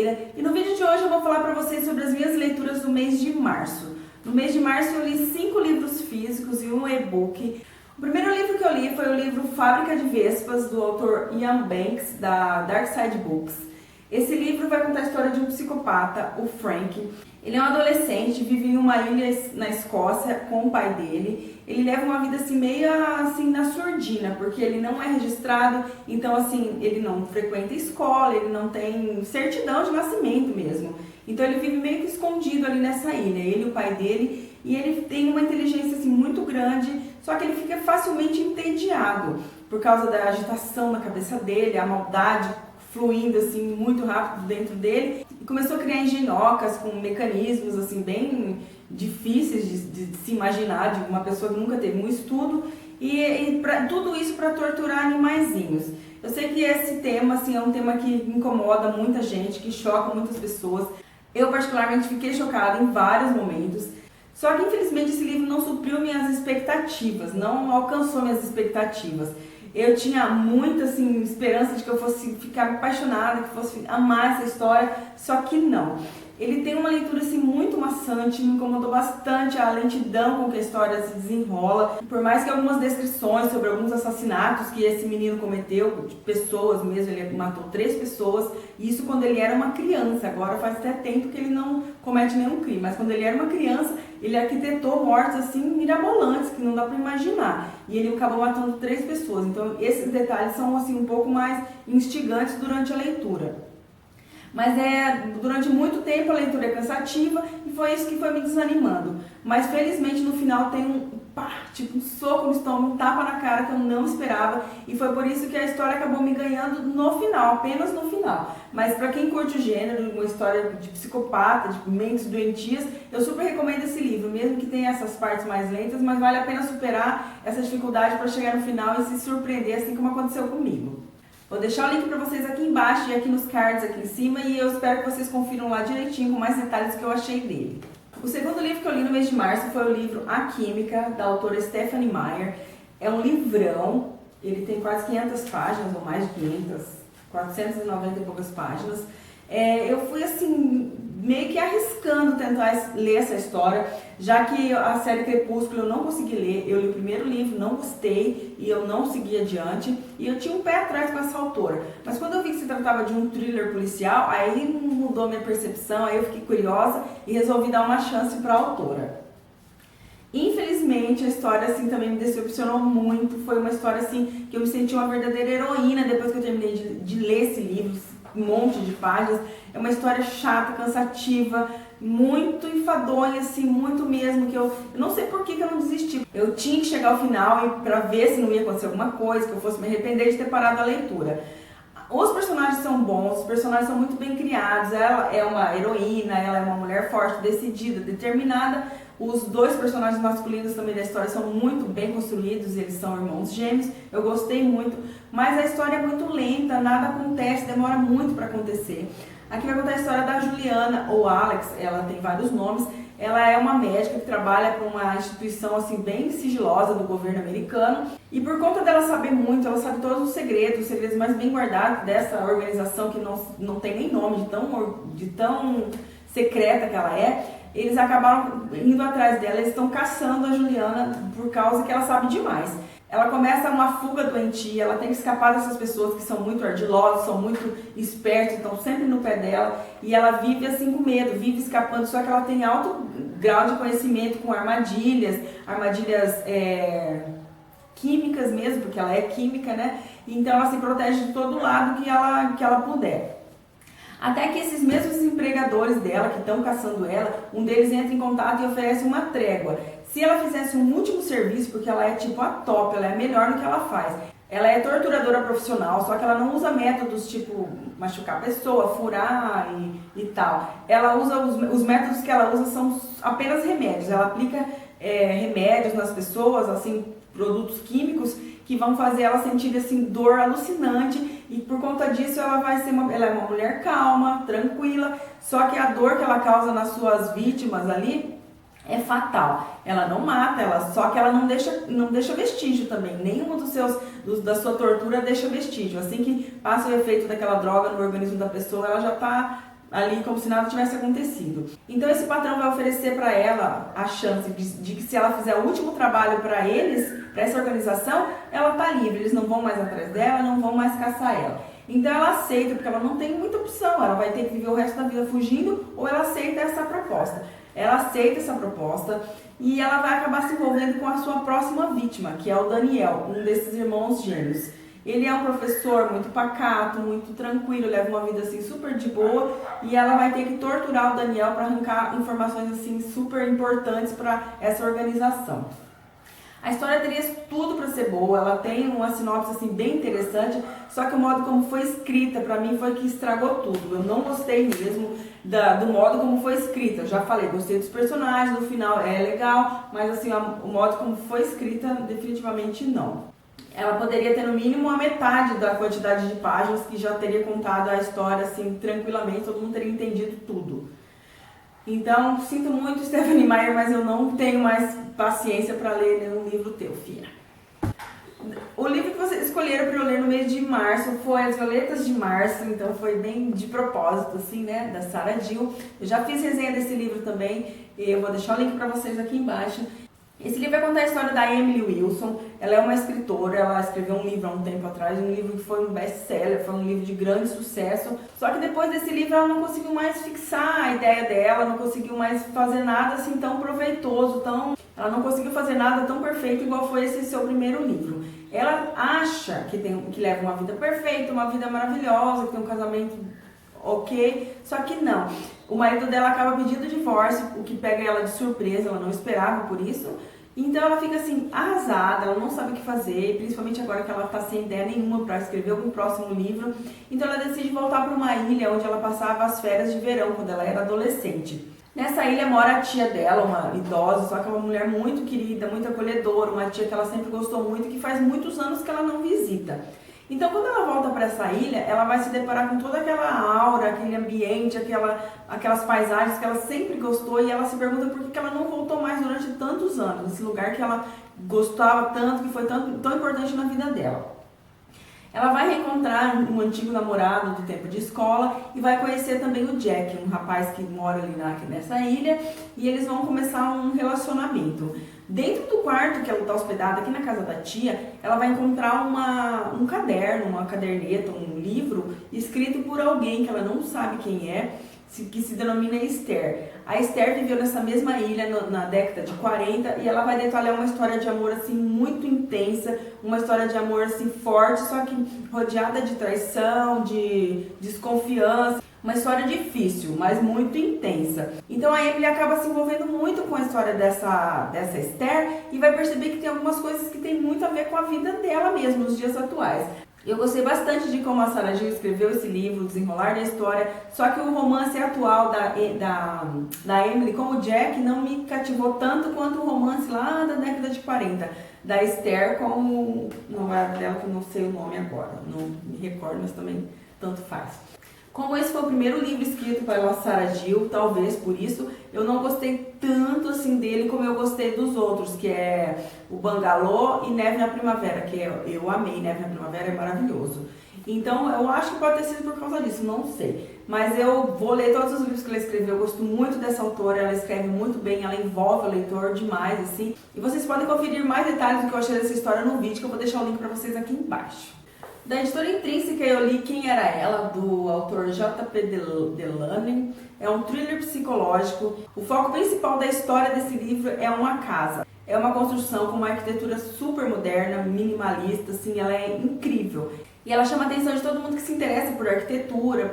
Oliveira e no vídeo de hoje eu vou falar para vocês sobre as minhas leituras do mês de março. No mês de março eu li 5 livros físicos e um e-book. O primeiro livro que eu li foi o livro Fábrica de Vespas, do autor Ian Banks, da Dark Side Books. Esse livro vai contar a história de um psicopata, o Frank. Ele é um adolescente, vive em uma ilha na Escócia com o pai dele. Ele leva uma vida assim meio assim na surdina, porque ele não é registrado, então assim, ele não frequenta escola, ele não tem certidão de nascimento mesmo. Então ele vive meio que escondido ali nessa ilha, ele e o pai dele, e ele tem uma inteligência assim muito grande, só que ele fica facilmente entediado por causa da agitação na cabeça dele, a maldade fluindo assim muito rápido dentro dele, e começou a criar engenhocas com mecanismos assim bem difíceis de se imaginar de uma pessoa que nunca teve um estudo, e tudo isso para torturar animaizinhos. Eu sei que esse tema assim é um tema que incomoda muita gente, que choca muitas pessoas. Eu particularmente fiquei chocada em vários momentos. Só que infelizmente esse livro não supriu minhas expectativas, não alcançou minhas expectativas. Eu tinha muita assim, esperança de que eu fosse ficar apaixonada, que fosse amar essa história, só que não. Ele tem uma leitura assim, muito maçante, me incomodou bastante a lentidão com que a história se desenrola. Por mais que algumas descrições sobre alguns assassinatos que esse menino cometeu, de pessoas mesmo, ele matou 3 pessoas, e isso quando ele era uma criança. Agora faz até tempo que ele não comete nenhum crime, mas quando ele era uma criança, ele arquitetou mortes assim mirabolantes, que não dá para imaginar. E ele acabou matando 3 pessoas, então esses detalhes são assim um pouco mais instigantes durante a leitura. Mas durante muito tempo a leitura é cansativa e foi isso que foi me desanimando. Mas felizmente no final tem um soco no estômago, um tapa na cara que eu não esperava, e foi por isso que a história acabou me ganhando no final, apenas no final. Mas para quem curte o gênero, uma história de psicopata, de mentes doentias, eu super recomendo esse livro, mesmo que tenha essas partes mais lentas, mas vale a pena superar essa dificuldade para chegar no final e se surpreender, assim como aconteceu comigo. Vou deixar o link para vocês aqui embaixo e aqui nos cards aqui em cima, e eu espero que vocês confiram lá direitinho com mais detalhes que eu achei dele. O segundo livro que eu li no mês de março foi o livro A Química, da autora Stephenie Meyer. É um livrão, ele tem quase 500 páginas, ou mais de 500, 490 e poucas páginas. Eu fui assim, meio que arriscando tentar ler essa história, já que a série Crepúsculo eu não consegui ler. Eu li o primeiro livro, não gostei e eu não segui adiante, e eu tinha um pé atrás com essa autora. Mas quando eu vi que se tratava de um thriller policial, aí mudou minha percepção, aí eu fiquei curiosa e resolvi dar uma chance para a autora. Infelizmente a história assim também me decepcionou muito. Foi uma história assim que eu me senti uma verdadeira heroína depois que eu terminei de ler esse livro, um monte de páginas. É uma história chata, cansativa, muito enfadonha, assim, muito mesmo, que eu não sei por que eu não desisti. Eu tinha que chegar ao final para ver se não ia acontecer alguma coisa, que eu fosse me arrepender de ter parado a leitura. Os personagens são bons, os personagens são muito bem criados, ela é uma heroína, ela é uma mulher forte, decidida, determinada. Os 2 personagens masculinos também da história são muito bem construídos, eles são irmãos gêmeos, eu gostei muito, mas a história é muito lenta, nada acontece, demora muito para acontecer. Aqui vai contar a história da Juliana, ou Alex, ela tem vários nomes. Ela é uma médica que trabalha para uma instituição assim bem sigilosa do governo americano, e por conta dela saber muito, ela sabe todos os segredos mais bem guardados dessa organização que não tem nem nome, de tão secreta que ela é. Eles acabaram indo atrás dela, eles estão caçando a Juliana por causa que ela sabe demais. Ela começa uma fuga doentia, ela tem que escapar dessas pessoas que são muito ardilosas, são muito espertas, estão sempre no pé dela, e ela vive assim com medo, vive escapando, só que ela tem alto grau de conhecimento com armadilhas químicas mesmo, porque ela é química, né? Então ela se protege de todo lado que ela puder. Até que esses mesmos empregadores dela, que estão caçando ela, um deles entra em contato e oferece uma trégua. Se ela fizesse um último serviço, porque ela é tipo a top, ela é a melhor no que ela faz. Ela é torturadora profissional, só que ela não usa métodos tipo machucar a pessoa, furar e tal. Ela usa, os métodos que ela usa são apenas remédios. Ela aplica remédios nas pessoas, assim, produtos químicos, que vão fazer ela sentir assim, dor alucinante, e por conta disso ela é uma mulher calma, tranquila, só que a dor que ela causa nas suas vítimas ali é fatal. Ela não mata, só que ela não deixa vestígio também. Nenhuma da sua tortura deixa vestígio. Assim que passa o efeito daquela droga no organismo da pessoa, ela já está ali como se nada tivesse acontecido. Então esse patrão vai oferecer para ela a chance de que se ela fizer o último trabalho para eles, para essa organização, ela tá livre, eles não vão mais atrás dela, não vão mais caçar ela. Então ela aceita, porque ela não tem muita opção, ela vai ter que viver o resto da vida fugindo, ou ela aceita essa proposta. Ela aceita essa proposta e ela vai acabar se envolvendo com a sua próxima vítima, que é o Daniel, um desses irmãos gêmeos. Ele é um professor muito pacato, muito tranquilo, leva uma vida assim super de boa, e ela vai ter que torturar o Daniel para arrancar informações assim super importantes para essa organização. A história teria tudo para ser boa, ela tem uma sinopse assim bem interessante, só que o modo como foi escrita para mim foi que estragou tudo. Eu não gostei mesmo do modo como foi escrita. Eu já falei, gostei dos personagens, do final é legal, mas assim, o modo como foi escrita definitivamente não. Ela poderia ter no mínimo a metade da quantidade de páginas, que já teria contado a história assim tranquilamente, todo mundo teria entendido tudo. Então, sinto muito, Stephenie Meyer, mas eu não tenho mais paciência para ler nenhum livro teu, filha. O livro que vocês escolheram para eu ler no mês de março foi As Violetas de Março, então foi bem de propósito, assim, né, da Sarah Jill. Eu já fiz resenha desse livro também, eu vou deixar o link para vocês aqui embaixo. Esse livro vai contar a história da Emily Wilson. Ela é uma escritora, ela escreveu um livro há um tempo atrás, um livro que foi um best-seller, foi um livro de grande sucesso. Só que depois desse livro ela não conseguiu mais fixar a ideia dela, não conseguiu mais fazer nada assim tão proveitoso, ela não conseguiu fazer nada tão perfeito igual foi esse seu primeiro livro. Ela acha que leva uma vida perfeita, uma vida maravilhosa, que tem um casamento ok, só que não. O marido dela acaba pedindo divórcio, o que pega ela de surpresa, ela não esperava por isso. Então ela fica assim, arrasada, ela não sabe o que fazer, principalmente agora que ela está sem ideia nenhuma para escrever algum próximo livro. Então ela decide voltar para uma ilha onde ela passava as férias de verão, quando ela era adolescente. Nessa ilha mora a tia dela, uma idosa, só que é uma mulher muito querida, muito acolhedora, uma tia que ela sempre gostou muito, que faz muitos anos que ela não visita. Então, quando ela volta para essa ilha, ela vai se deparar com toda aquela aura, aquele ambiente, aquelas paisagens que ela sempre gostou, e ela se pergunta por que ela não voltou mais durante tantos anos, nesse lugar que ela gostava tanto, que foi tão importante na vida dela. Ela vai reencontrar um antigo namorado do tempo de escola e vai conhecer também o Jack, um rapaz que mora ali nessa ilha, e eles vão começar um relacionamento. Dentro do quarto que ela está hospedada aqui na casa da tia, ela vai encontrar um caderno, uma caderneta, um livro escrito por alguém que ela não sabe quem é, que se denomina Esther. A Esther viveu nessa mesma ilha na década de 40 e ela vai detalhar uma história de amor assim muito intensa, uma história de amor assim forte, só que rodeada de traição, de desconfiança. Uma história difícil, mas muito intensa. Então a Emily acaba se envolvendo muito com a história dessa Esther e vai perceber que tem algumas coisas que tem muito a ver com a vida dela mesmo, nos dias atuais. Eu gostei bastante de como a Sarah Jill escreveu esse livro, o desenrolar da história, só que o romance atual da Emily com o Jack não me cativou tanto quanto o romance lá da década de 40, da Esther com o namorado dela, que eu não sei o nome agora, não me recordo, mas também tanto faz. Como esse foi o primeiro livro escrito pela Sarah Jill, talvez por isso, eu não gostei tanto assim dele como eu gostei dos outros, que é o Bangalô e Neve na Primavera, que eu amei. Neve na Primavera é maravilhoso. Então eu acho que pode ter sido por causa disso, não sei. Mas eu vou ler todos os livros que ela escreveu, eu gosto muito dessa autora, ela escreve muito bem, ela envolve o leitor demais, assim. E vocês podem conferir mais detalhes do que eu achei dessa história no vídeo, que eu vou deixar o link pra vocês aqui embaixo. Da editora Intrínseca eu li Quem Era Ela, do autor J.P. Delany. É um thriller psicológico. O foco principal da história desse livro é uma casa. É uma construção com uma arquitetura super moderna, minimalista, assim, ela é incrível. E ela chama a atenção de todo mundo que se interessa por arquitetura,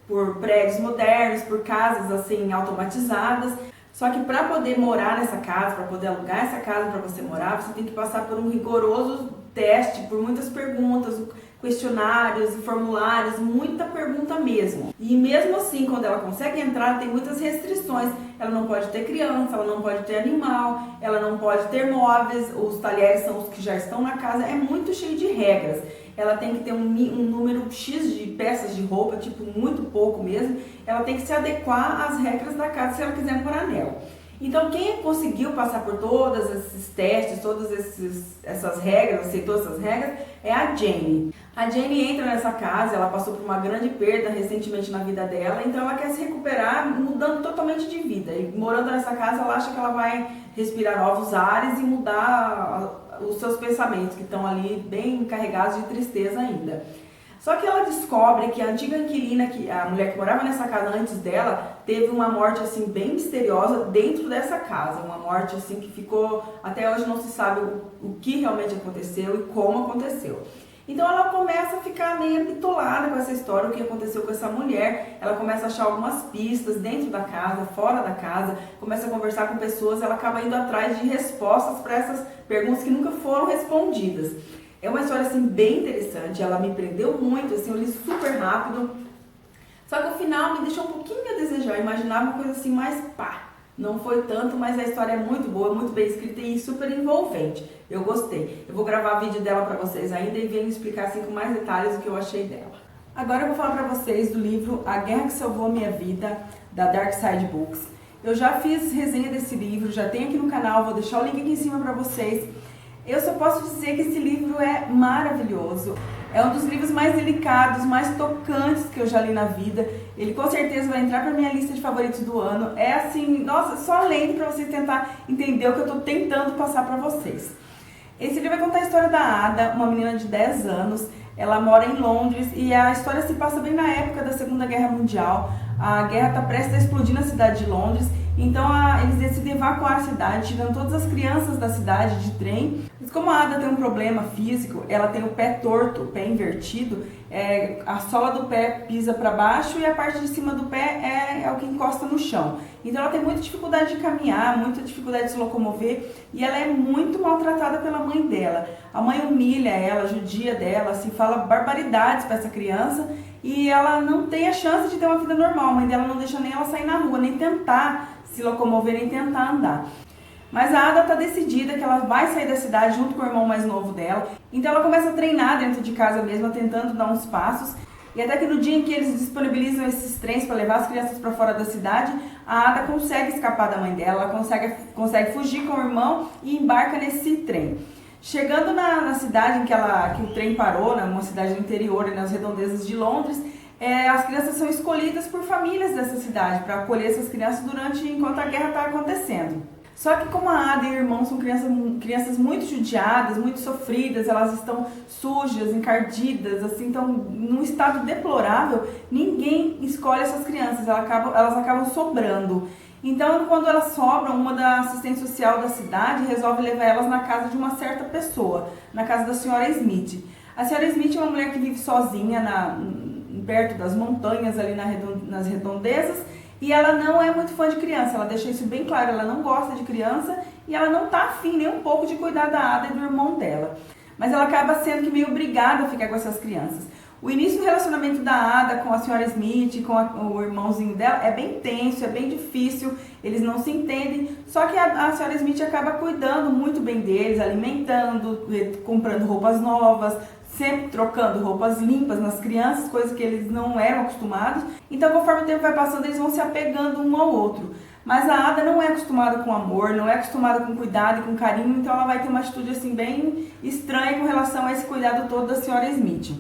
por prédios modernos, por casas assim automatizadas. Só que para poder morar nessa casa, para poder alugar essa casa para você morar, você tem que passar por um rigoroso teste, por muitas perguntas, questionários e formulários, muita pergunta mesmo. E mesmo assim, quando ela consegue entrar, tem muitas restrições. Ela não pode ter criança, ela não pode ter animal, ela não pode ter móveis, os talheres são os que já estão na casa, é muito cheio de regras. Ela tem que ter um número X de peças de roupa, tipo muito pouco mesmo. Ela tem que se adequar às regras da casa se ela quiser morar nela. Então quem conseguiu passar por todos esses testes, essas regras, aceitou essas regras, é a Jane. A Jane entra nessa casa, ela passou por uma grande perda recentemente na vida dela, então ela quer se recuperar mudando totalmente de vida. E morando nessa casa, ela acha que ela vai respirar novos ares e mudar os seus pensamentos, que estão ali bem carregados de tristeza ainda. Só que ela descobre que a antiga inquilina, a mulher que morava nessa casa antes dela, teve uma morte assim bem misteriosa dentro dessa casa. Uma morte assim que ficou, até hoje não se sabe o que realmente aconteceu e como aconteceu. Então ela começa a ficar meio bitolada com essa história, o que aconteceu com essa mulher. Ela começa a achar algumas pistas dentro da casa, fora da casa, começa a conversar com pessoas, ela acaba indo atrás de respostas para essas perguntas que nunca foram respondidas. É uma história assim bem interessante, ela me prendeu muito, assim, eu li super rápido. Só que o final me deixou um pouquinho a desejar, eu imaginava uma coisa assim mais pá. Não foi tanto, mas a história é muito boa, muito bem escrita e super envolvente. Eu gostei. Eu vou gravar vídeo dela pra vocês ainda e venho explicar assim com mais detalhes o que eu achei dela. Agora eu vou falar pra vocês do livro A Guerra que Salvou Minha Vida, da Dark Side Books. Eu já fiz resenha desse livro, já tem aqui no canal, vou deixar o link aqui em cima pra vocês. Eu só posso dizer que esse livro é maravilhoso. É um dos livros mais delicados, mais tocantes que eu já li na vida. Ele com certeza vai entrar para minha lista de favoritos do ano. É assim, nossa, só lendo para vocês tentar entender o que eu estou tentando passar para vocês. Esse livro vai contar a história da Ada, uma menina de 10 anos. Ela mora em Londres e a história se passa bem na época da Segunda Guerra Mundial. A guerra está prestes a explodir na cidade de Londres. Então eles decidem evacuar a cidade, tirando todas as crianças da cidade de trem. Mas como a Ada tem um problema físico, ela tem o pé torto, o pé invertido, a sola do pé pisa para baixo e a parte de cima do pé é o que encosta no chão. Então ela tem muita dificuldade de caminhar, muita dificuldade de se locomover e ela é muito maltratada pela mãe dela. A mãe humilha ela, judia dela, assim, fala barbaridades para essa criança e ela não tem a chance de ter uma vida normal. A mãe dela não deixa nem ela sair na rua, nem tentar se locomover, nem tentar andar. Mas a Ada está decidida que ela vai sair da cidade junto com o irmão mais novo dela. Então ela começa a treinar dentro de casa mesmo, tentando dar uns passos. E até que no dia em que eles disponibilizam esses trens para levar as crianças para fora da cidade, a Ada consegue escapar da mãe dela, ela consegue fugir com o irmão e embarca nesse trem. Chegando na cidade em que o trem parou, numa cidade do interior, nas redondezas de Londres, as crianças são escolhidas por famílias dessa cidade para acolher essas crianças enquanto a guerra está acontecendo. Só que como a Ada e o irmão são crianças muito judiadas, muito sofridas, elas estão sujas, encardidas, assim, estão num estado deplorável, ninguém escolhe essas crianças, elas acabam sobrando. Então, quando elas sobram, uma da assistente social da cidade resolve levar elas na casa de uma certa pessoa, na casa da senhora Smith. A senhora Smith é uma mulher que vive sozinha perto das montanhas, ali nas redondezas, e ela não é muito fã de criança, ela deixa isso bem claro, ela não gosta de criança e ela não tá afim nem um pouco de cuidar da Ada e do irmão dela. Mas ela acaba sendo que meio obrigada a ficar com essas crianças. O início do relacionamento da Ada com a senhora Smith, com o irmãozinho dela, é bem tenso, é bem difícil, eles não se entendem, só que a senhora Smith acaba cuidando muito bem deles, alimentando, comprando roupas novas, sempre trocando roupas limpas nas crianças, coisas que eles não eram acostumados. Então, conforme o tempo vai passando, eles vão se apegando um ao outro. Mas a Ada não é acostumada com amor, não é acostumada com cuidado e com carinho, então ela vai ter uma atitude assim bem estranha com relação a esse cuidado todo da senhora Smith.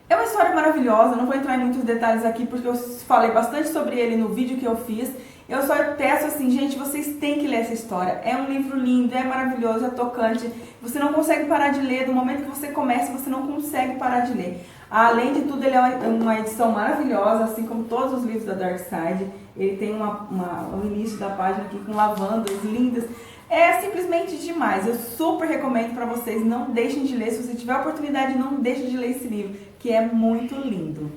É uma história maravilhosa, não vou entrar em muitos detalhes aqui porque eu falei bastante sobre ele no vídeo que eu fiz. Eu só peço assim, gente, vocês têm que ler essa história. É um livro lindo, é maravilhoso, é tocante. Você não consegue parar de ler, do momento que você começa, você não consegue parar de ler. Além de tudo, ele é uma edição maravilhosa, assim como todos os livros da Dark Side. Ele tem um início da página aqui com lavandas lindas. É simplesmente demais. Eu super recomendo para vocês, não deixem de ler. Se você tiver a oportunidade, não deixem de ler esse livro, que é muito lindo.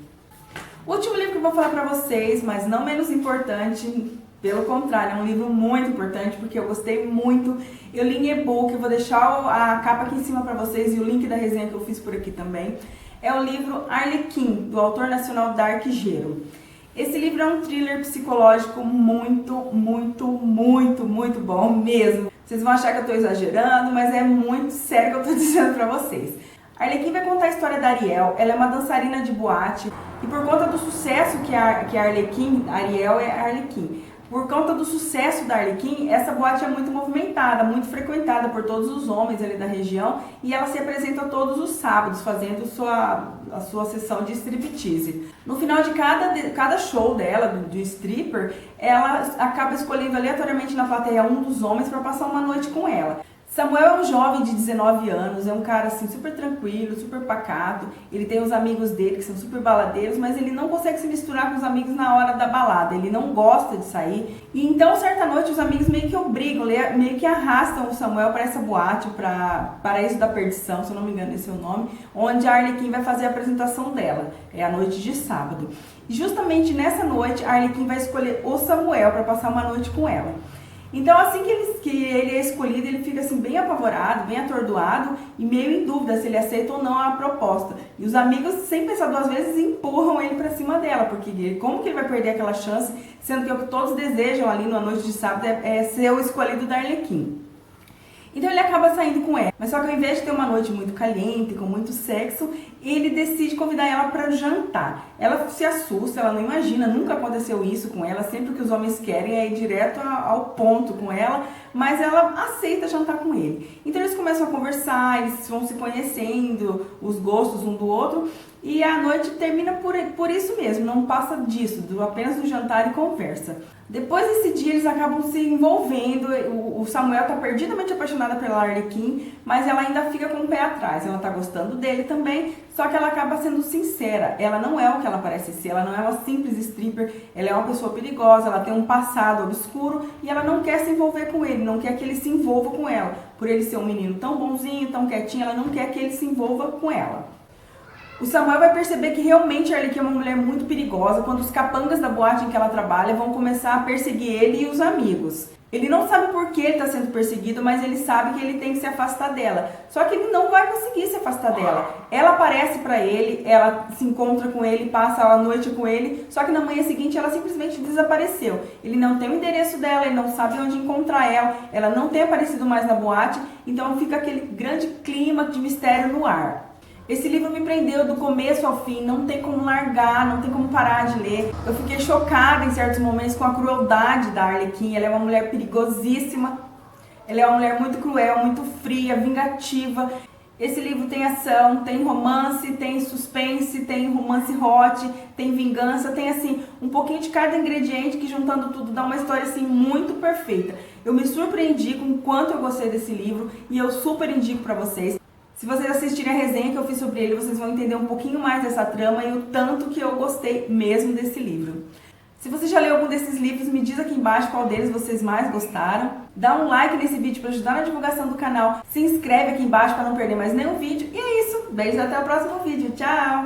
O último livro que eu vou falar para vocês, mas não menos importante, pelo contrário, é um livro muito importante porque eu gostei muito. Eu li em e-book, eu vou deixar a capa aqui em cima para vocês e o link da resenha que eu fiz por aqui também. É o livro Arlequim, do autor nacional Dark Gero. Esse livro é um thriller psicológico muito, muito, muito, muito bom mesmo. Vocês vão achar que eu estou exagerando, mas é muito sério que eu estou dizendo para vocês. A Arlequim vai contar a história da Ariel. Ela é uma dançarina de boate e por conta do sucesso que a Arlequim, Ariel é a Arlequim, Por conta do sucesso da Arlequim, essa boate é muito movimentada, muito frequentada por todos os homens ali da região e ela se apresenta todos os sábados, fazendo a sua sessão de striptease. No final de cada show dela, do stripper, ela acaba escolhendo aleatoriamente na plateia um dos homens para passar uma noite com ela. Samuel é um jovem de 19 anos, é um cara assim super tranquilo, super pacato, ele tem os amigos dele que são super baladeiros, mas ele não consegue se misturar com os amigos na hora da balada, ele não gosta de sair. E então, certa noite, os amigos meio que obrigam, meio que arrastam o Samuel para essa boate, para Paraíso da Perdição, se eu não me engano esse é o nome, onde a Arlequim vai fazer a apresentação dela, é a noite de sábado. E justamente nessa noite, a Arlequim vai escolher o Samuel para passar uma noite com ela. Então, assim que ele é escolhido, ele fica assim bem apavorado, bem atordoado e meio em dúvida se ele aceita ou não a proposta. E os amigos, sem pensar duas vezes, empurram ele para cima dela, porque como que ele vai perder aquela chance, sendo que o que todos desejam ali na noite de sábado é ser o escolhido da Arlequim. Então ele acaba saindo com ela, mas só que ao invés de ter uma noite muito caliente, com muito sexo, ele decide convidar ela para jantar. Ela se assusta, ela não imagina, nunca aconteceu isso com ela, sempre que os homens querem é ir direto ao ponto com ela, mas ela aceita jantar com ele. Então eles começam a conversar, eles vão se conhecendo, os gostos um do outro, e a noite termina por isso mesmo, não passa disso, apenas do jantar e conversa. Depois desse dia eles acabam se envolvendo, o Samuel está perdidamente apaixonado pela Arlequim, mas ela ainda fica com o pé atrás, ela está gostando dele também, só que ela acaba sendo sincera, ela não é o que ela parece ser, ela não é uma simples stripper, ela é uma pessoa perigosa, ela tem um passado obscuro e ela não quer se envolver com ele, não quer que ele se envolva com ela, por ele ser um menino tão bonzinho, tão quietinho, ela não quer que ele se envolva com ela. O Samuel vai perceber que realmente a Arlequim é uma mulher muito perigosa quando os capangas da boate em que ela trabalha vão começar a perseguir ele e os amigos. Ele não sabe por que ele está sendo perseguido, mas ele sabe que ele tem que se afastar dela. Só que ele não vai conseguir se afastar dela. Ela aparece para ele, ela se encontra com ele, passa a noite com ele, só que na manhã seguinte ela simplesmente desapareceu. Ele não tem o endereço dela, ele não sabe onde encontrar ela não tem aparecido mais na boate, então fica aquele grande clima de mistério no ar. Esse livro me prendeu do começo ao fim, não tem como largar, não tem como parar de ler. Eu fiquei chocada em certos momentos com a crueldade da Arlequim, ela é uma mulher perigosíssima, ela é uma mulher muito cruel, muito fria, vingativa. Esse livro tem ação, tem romance, tem suspense, tem romance hot, tem vingança, tem assim um pouquinho de cada ingrediente que juntando tudo dá uma história assim muito perfeita. Eu me surpreendi com o quanto eu gostei desse livro e eu super indico para vocês. Se vocês assistirem a resenha que eu fiz sobre ele, vocês vão entender um pouquinho mais dessa trama e o tanto que eu gostei mesmo desse livro. Se você já leu algum desses livros, me diz aqui embaixo qual deles vocês mais gostaram. Dá um like nesse vídeo para ajudar na divulgação do canal. Se inscreve aqui embaixo para não perder mais nenhum vídeo. E é isso. Beijos até o próximo vídeo. Tchau!